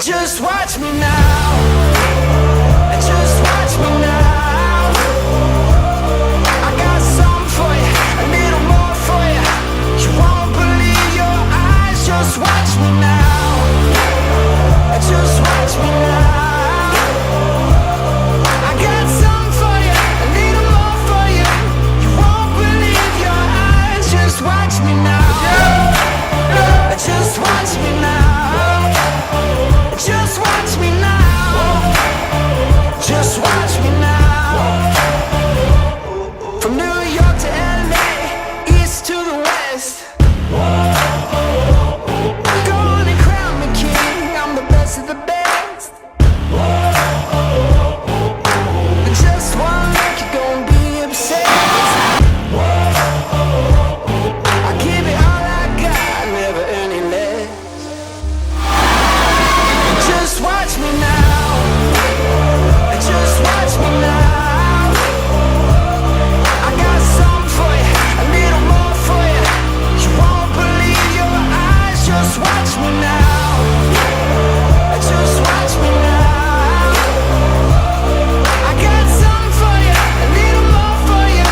Just watch me now. Just watch me now. I got something for you, a little more for you. You won't believe your eyes. Just watch me now. Just watch me now. I got something for you, a little more for you. You won't believe your eyes. Just watch me now. Just watch me now. Just watch me now. Just watch me now. From New York to LA, east to the west. Go on and crown me king. I'm the best of the best. Just one look, you're gonna be obsessed. I give it all I got, never any less. Just watch me now. Just watch me now. I got something for you, a little more for you. You won't believe your eyes. Just watch me now. Just watch me now. I got something for you, a little more for you.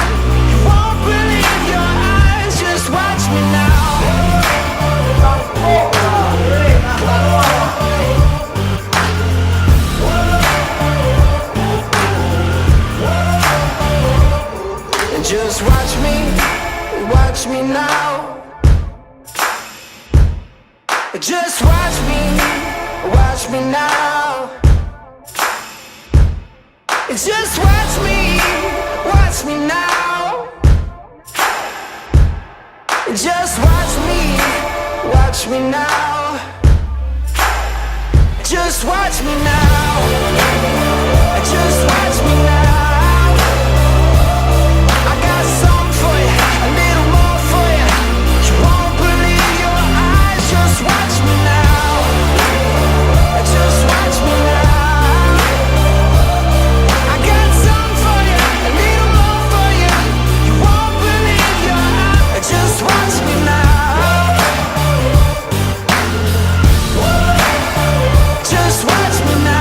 You won't believe your eyes. Just watch me now. And just watch me now. Just watch me now. Just watch me now. Just watch me now. Just watch me now. Just watch me now. I got something for you, a little more for you. You won't believe your eyes. Just watch me now. Just watch me now. I got something for you, a little more for you. You won't believe your eyes. Just watch me now. Just watch me now.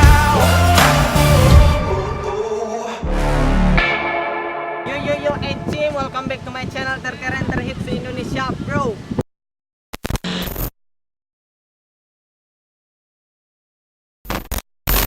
Yo, and welcome back to my channel terkeren.